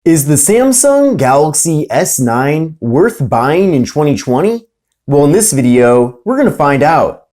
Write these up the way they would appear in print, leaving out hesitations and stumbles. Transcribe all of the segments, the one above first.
Is the Samsung Galaxy S9 worth buying in 2020? Well, in this video, we're going to find out.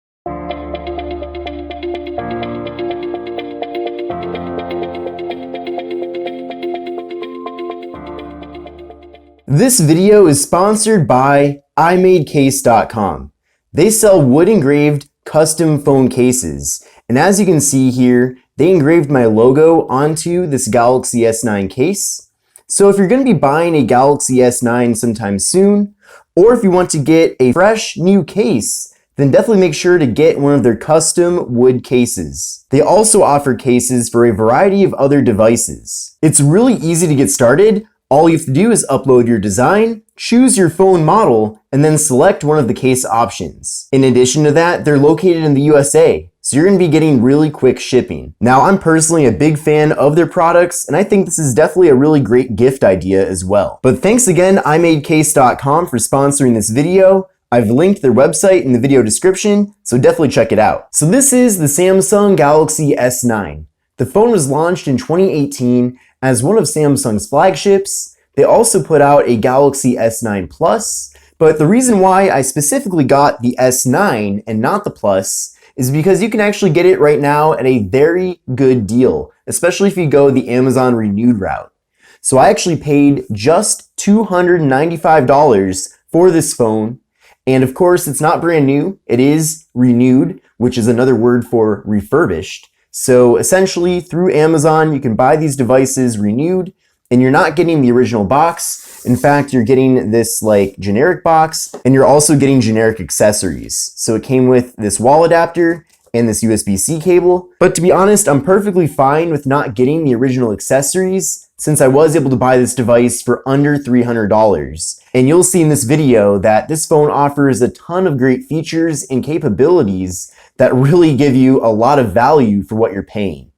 This video is sponsored by iMadeCase.com. They sell wood-engraved custom phone cases, and as you can see here, they engraved my logo onto this Galaxy S9 case. So if you're going to be buying a Galaxy S9 sometime soon, or if you want to get a fresh new case, then definitely make sure to get one of their custom wood cases. They also offer cases for a variety of other devices. It's really easy to get started. All you have to do is upload your design, choose your phone model, and then select one of the case options. In addition to that, they're located in the USA, so you're going to be getting really quick shipping. Now, I'm personally a big fan of their products, and I think this is definitely a really great gift idea as well. But thanks again, iMadeCase.com, for sponsoring this video. I've linked their website in the video description, so definitely check it out. So this is the Samsung Galaxy S9. The phone was launched in 2018 as one of Samsung's flagships. They also put out a Galaxy S9 Plus, but the reason why I specifically got the S9 and not the Plus is because you can actually get it right now at a very good deal, especially if you go the Amazon Renewed route. So I actually paid just $295 for this phone, and of course it's not brand new, it is renewed, which is another word for refurbished. So essentially, through Amazon, you can buy these devices renewed, and you're not getting the original box. In fact, you're getting this like generic box, and you're also getting generic accessories. So it came with this wall adapter and this USB-C cable. But to be honest, I'm perfectly fine with not getting the original accessories, since I was able to buy this device for under $300. And you'll see in this video that this phone offers a ton of great features and capabilities that really give you a lot of value for what you're paying.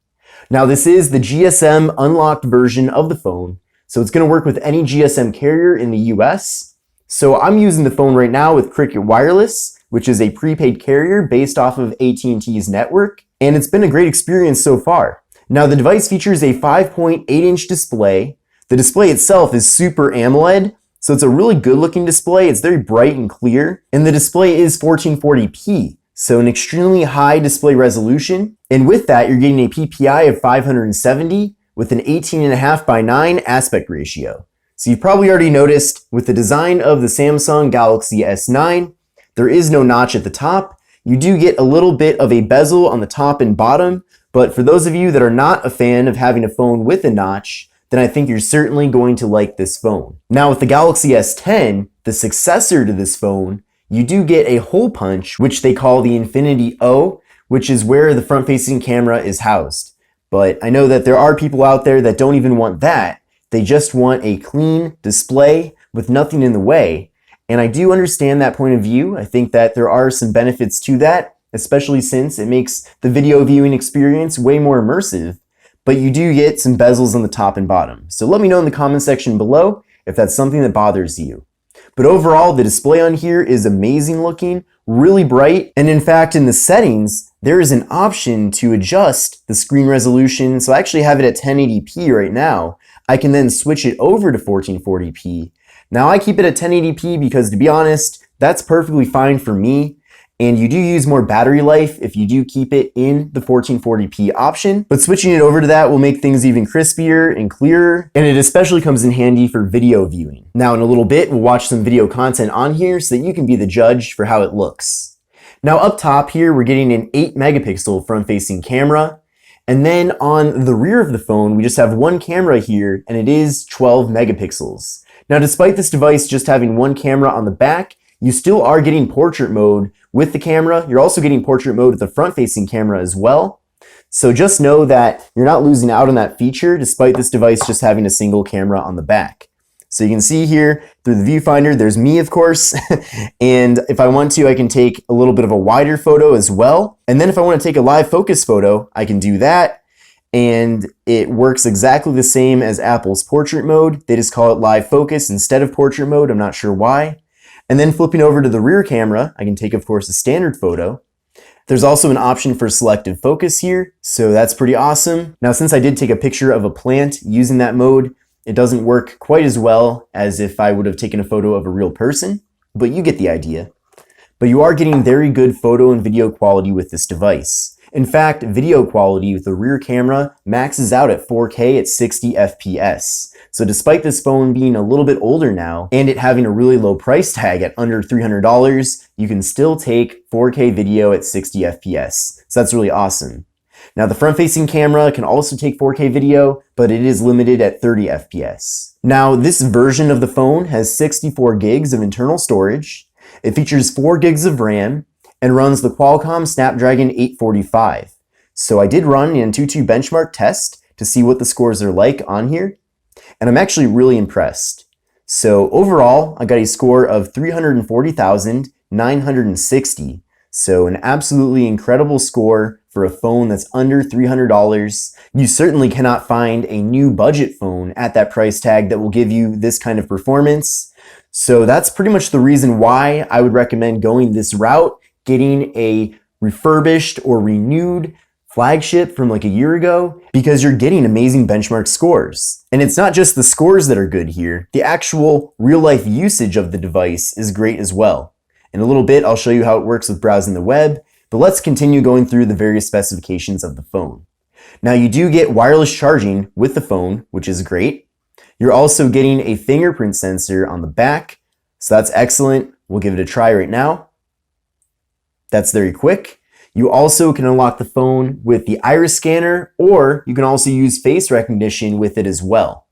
Now, this is the GSM unlocked version of the phone, so it's going to work with any GSM carrier in the US. So I'm using the phone right now with Cricket Wireless, which is a prepaid carrier based off of AT&T's network, and it's been a great experience so far. Now, the device features a 5.8-inch display. The display itself is Super AMOLED, so it's a really good-looking display. It's very bright and clear, and the display is 1440p. So an extremely high display resolution. And with that, you're getting a PPI of 570 with an 18.5:9 aspect ratio. So you've probably already noticed with the design of the Samsung Galaxy S9, there is no notch at the top. You do get a little bit of a bezel on the top and bottom, but for those of you that are not a fan of having a phone with a notch, then I think you're certainly going to like this phone. Now with the Galaxy S10, the successor to this phone, you do get a hole punch, which they call the Infinity O, which is where the front-facing camera is housed. But I know that there are people out there that don't even want that. They just want a clean display with nothing in the way. And I do understand that point of view. I think that there are some benefits to that, especially since it makes the video viewing experience way more immersive. But you do get some bezels on the top and bottom. So let me know in the comment section below if that's something that bothers you. But overall, the display on here is amazing looking, really bright, and in fact, in the settings, there is an option to adjust the screen resolution. So I actually have it at 1080p right now. I can then switch it over to 1440p. Now I keep it at 1080p because, to be honest, that's perfectly fine for me. And you do use more battery life if you do keep it in the 1440p option, but switching it over to that will make things even crispier and clearer, and it especially comes in handy for video viewing. Now in a little bit, we'll watch some video content on here so that you can be the judge for how it looks. Now up top here, we're getting an 8 megapixel front-facing camera, and then on the rear of the phone, we just have one camera here, and it is 12 megapixels. Now despite this device just having one camera on the back, you still are getting portrait mode with the camera. You're also getting portrait mode with the front-facing camera as well. So just know that you're not losing out on that feature despite this device just having a single camera on the back. So you can see here through the viewfinder, there's me, of course. And if I want to, I can take a little bit of a wider photo as well. And then if I want to take a live focus photo, I can do that. And it works exactly the same as Apple's portrait mode. They just call it live focus instead of portrait mode. I'm not sure why. And then flipping over to the rear camera, I can take, of course, a standard photo. There's also an option for selective focus here, so that's pretty awesome. Now, since I did take a picture of a plant using that mode, It doesn't work quite as well as if I would have taken a photo of a real person, but you get the idea. But you are getting very good photo and video quality with this device. In fact, video quality with the rear camera maxes out at 4K at 60 FPS. So despite this phone being a little bit older now, and it having a really low price tag at under $300, you can still take 4K video at 60 FPS. So that's really awesome. Now the front-facing camera can also take 4K video, but it is limited at 30 FPS. Now this version of the phone has 64 gigs of internal storage. It features 4 gigs of RAM and runs the Qualcomm Snapdragon 845. So I did run an Antutu benchmark test to see what the scores are like on here, and I'm actually really impressed. So overall, I got a score of 340,960. So an absolutely incredible score for a phone that's under $300. You certainly cannot find a new budget phone at that price tag that will give you this kind of performance. So that's pretty much the reason why I would recommend going this route, getting a refurbished or renewed flagship from like a year ago, because you're getting amazing benchmark scores. And it's not just the scores that are good here, the actual real-life usage of the device is great as well. In a little bit, I'll show you how it works with browsing the web, but let's continue going through the various specifications of the phone. Now you do get wireless charging with the phone, which is great. You're also getting a fingerprint sensor on the back, so that's excellent. We'll give it a try right now. That's very quick. You also can unlock the phone with the iris scanner, or you can also use face recognition with it as well.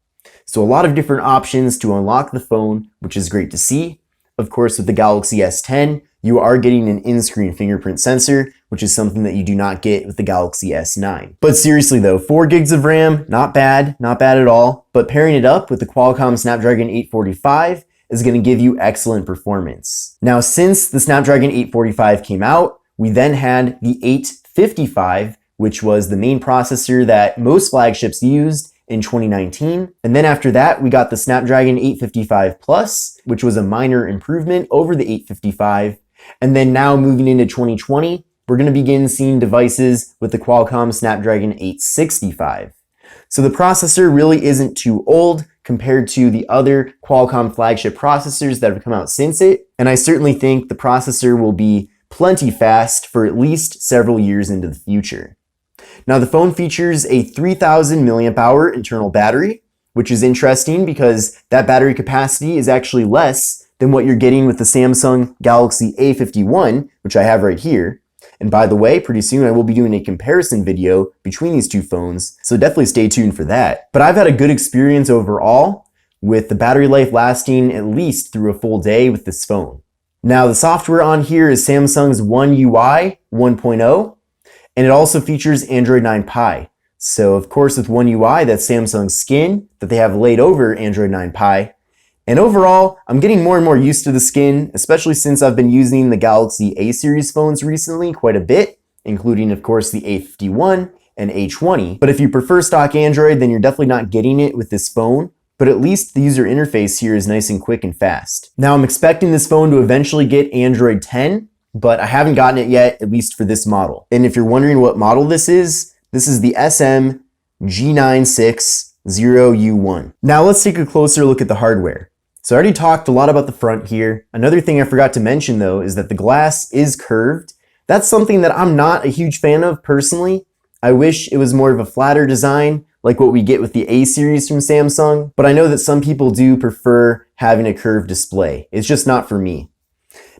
So a lot of different options to unlock the phone, which is great to see. Of course, with the Galaxy S10, you are getting an in-screen fingerprint sensor, which is something that you do not get with the Galaxy S9. But seriously though, 4 gigs of RAM, not bad at all. But pairing it up with the Qualcomm Snapdragon 845 is going to give you excellent performance. Now, since the Snapdragon 845 came out, we then had the 855, which was the main processor that most flagships used in 2019. And then after that, we got the Snapdragon 855 Plus, which was a minor improvement over the 855. And then now moving into 2020, we're going to begin seeing devices with the Qualcomm Snapdragon 865. So the processor really isn't too old compared to the other Qualcomm flagship processors that have come out since it. And I certainly think the processor will be plenty fast for at least several years into the future. Now the phone features a 3000 milliamp hour internal battery, which is interesting because that battery capacity is actually less than what you're getting with the Samsung Galaxy A51, which I have right here. And by the way, pretty soon I will be doing a comparison video between these two phones, so definitely stay tuned for that. But I've had a good experience overall, with the battery life lasting at least through a full day with this phone. Now the software on here is Samsung's One UI 1.0, and it also features Android 9 Pie. So of course with One UI, that's Samsung's skin that they have laid over Android 9 Pie. And overall, I'm getting more and more used to the skin, especially since I've been using the Galaxy A series phones recently quite a bit, including of course the A51 and A20. But if you prefer stock Android, then you're definitely not getting it with this phone. But at least the user interface here is nice and quick and fast. Now I'm expecting this phone to eventually get Android 10, but I haven't gotten it yet, at least for this model. And if you're wondering what model this is the SM G960U1. Now let's take a closer look at the hardware. So I already talked a lot about the front here. Another thing I forgot to mention though is that the glass is curved. That's something that I'm not a huge fan of personally. I wish it was more of a flatter design like what we get with the A series from Samsung, but I know that some people do prefer having a curved display. It's just not for me.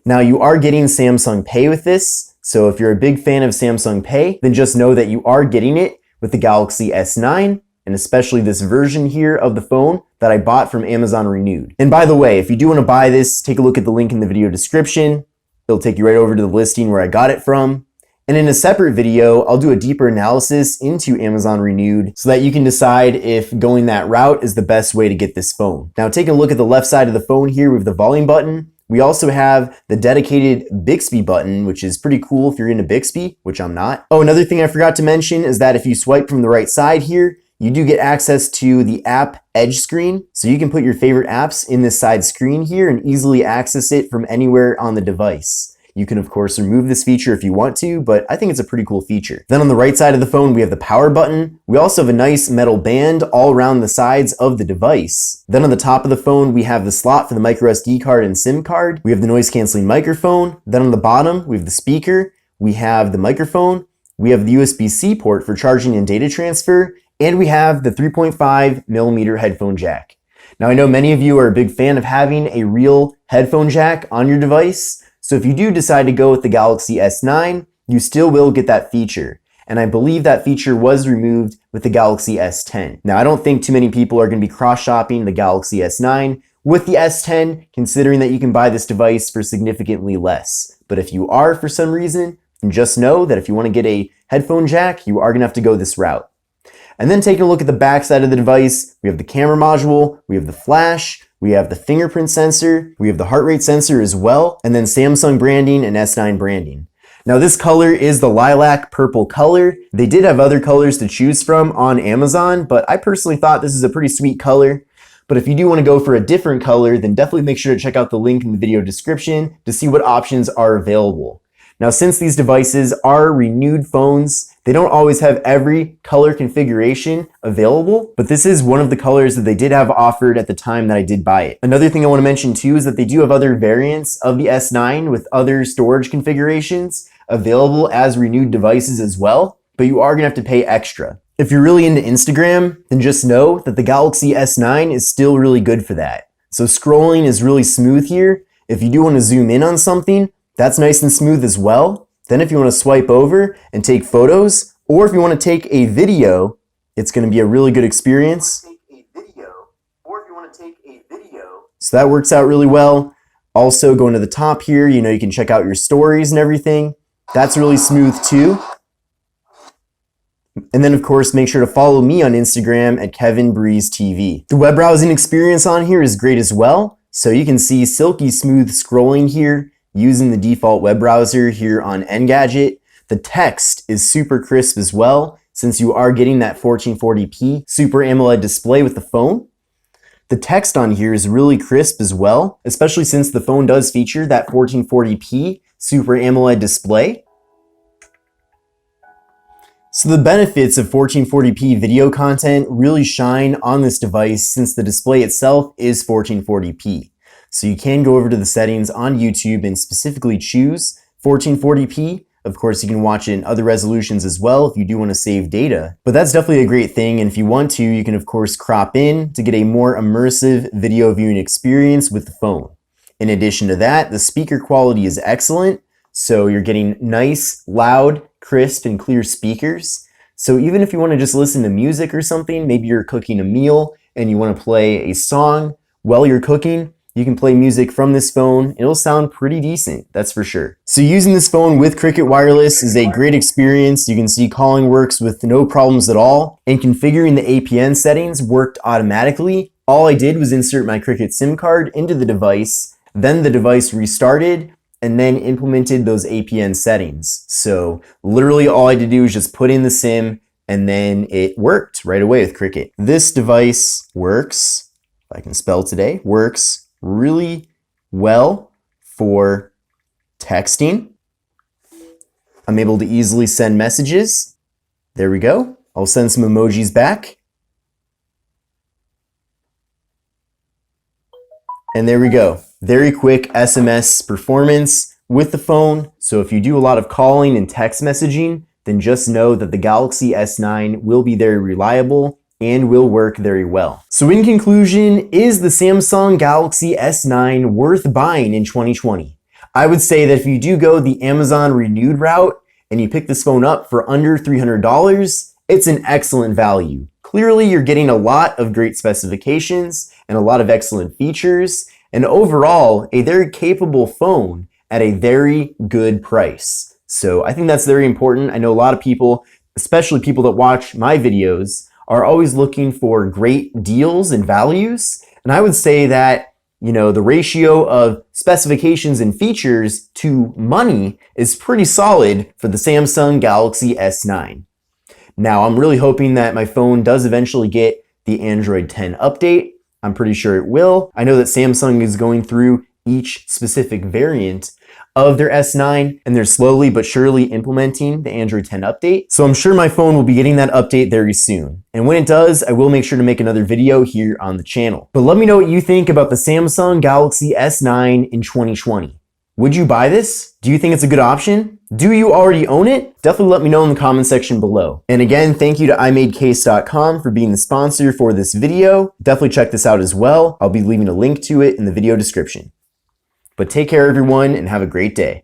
Now you are getting Samsung Pay with this, so if you're a big fan of Samsung Pay, then just know that you are getting it with the Galaxy S9, and especially this version here of the phone that I bought from Amazon Renewed. And by the way, if you do want to buy this, take a look at the link in the video description. It'll take you right over to the listing where I got it from. And in a separate video, I'll do a deeper analysis into Amazon Renewed so that you can decide if going that route is the best way to get this phone. Now take a look at the left side of the phone here with the volume button. We also have the dedicated Bixby button, which is pretty cool if you're into Bixby, which I'm not. Oh, another thing I forgot to mention is that if you swipe from the right side here, you do get access to the app Edge screen. So you can put your favorite apps in this side screen here and easily access it from anywhere on the device. You can of course remove this feature if you want to, but I think it's a pretty cool feature. Then on the right side of the phone, we have the power button. We also have a nice metal band all around the sides of the device. Then on the top of the phone, we have the slot for the micro SD card and SIM card. We have the noise canceling microphone. Then on the bottom, we have the speaker. We have the microphone. We have the USB-C port for charging and data transfer. And we have the 3.5 millimeter headphone jack. Now I know many of you are a big fan of having a real headphone jack on your device. So if you do decide to go with the Galaxy S9, you still will get that feature. And I believe that feature was removed with the Galaxy S10. Now I don't think too many people are going to be cross-shopping the Galaxy S9 with the S10, considering that you can buy this device for significantly less. But if you are for some reason, then just know that if you want to get a headphone jack, you are going to have to go this route. And then taking a look at the back side of the device, we have the camera module, we have the flash, we have the fingerprint sensor, we have the heart rate sensor as well, and then Samsung branding and S9 branding. Now this color is the lilac purple color. They did have other colors to choose from on Amazon, but I personally thought this is a pretty sweet color. But if you do want to go for a different color, then definitely make sure to check out the link in the video description to see what options are available. Now, since these devices are renewed phones, they don't always have every color configuration available, but this is one of the colors that they did have offered at the time that I did buy it. Another thing I want to mention too is that they do have other variants of the S9 with other storage configurations available as renewed devices as well, but you are going to have to pay extra. If you're really into Instagram, then just know that the Galaxy S9 is still really good for that. So scrolling is really smooth here. If you do want to zoom in on something, that's nice and smooth as well. Then if you want to swipe over and take photos, or if you want to take a video, it's going to be a really good experience. So that works out really well. Also going to the top here, you can check out your stories and everything. That's really smooth too. And then of course, make sure to follow me on Instagram at KevinBreezeTV. The web browsing experience on here is great as well. So you can see silky smooth scrolling here using the default web browser here on Engadget. The text is super crisp as well, since you are getting that 1440p Super AMOLED display with the phone. The text on here is really crisp as well, especially since the phone does feature that 1440p Super AMOLED display. So the benefits of 1440p video content really shine on this device since the display itself is 1440p. So you can go over to the settings on YouTube and specifically choose 1440p. Of course, you can watch it in other resolutions as well if you do want to save data. But that's definitely a great thing, and if you want to, you can of course crop in to get a more immersive video viewing experience with the phone. In addition to that, the speaker quality is excellent, so you're getting nice, loud, crisp, and clear speakers. So even if you want to just listen to music or something, maybe you're cooking a meal and you want to play a song while you're cooking, you can play music from this phone. It'll sound pretty decent, that's for sure. So using this phone with Cricket Wireless is a great experience. You can see calling works with no problems at all, and configuring the APN settings worked automatically. All I did was insert my Cricket SIM card into the device, then the device restarted, and then implemented those APN settings. So literally all I had to do was just put in the SIM, and then it worked right away with Cricket. This device works, if I can spell today, works really well for texting. I'm able to easily send messages. There we go. I'll send some emojis back. And there we go. Very quick SMS performance with the phone. So if you do a lot of calling and text messaging, then just know that the Galaxy S9 will be very reliable and will work very well. So in conclusion, is the Samsung Galaxy S9 worth buying in 2020? I would say that if you do go the Amazon renewed route and you pick this phone up for under $300, it's an excellent value. Clearly, you're getting a lot of great specifications and a lot of excellent features, and overall, a very capable phone at a very good price. So I think that's very important. I know a lot of people, especially people that watch my videos, are always looking for great deals and values. And I would say that, the ratio of specifications and features to money is pretty solid for the Samsung Galaxy S9. Now, I'm really hoping that my phone does eventually get the Android 10 update. I'm pretty sure it will. I know that Samsung is going through each specific variant of their S9, and they're slowly but surely implementing the Android 10 update. So I'm sure my phone will be getting that update very soon. And when it does, I will make sure to make another video here on the channel. But let me know what you think about the Samsung Galaxy S9 in 2020. Would you buy this? Do you think it's a good option? Do you already own it? Definitely let me know in the comment section below. And again, thank you to imadecase.com for being the sponsor for this video. Definitely check this out as well. I'll be leaving a link to it in the video description. But take care everyone and have a great day.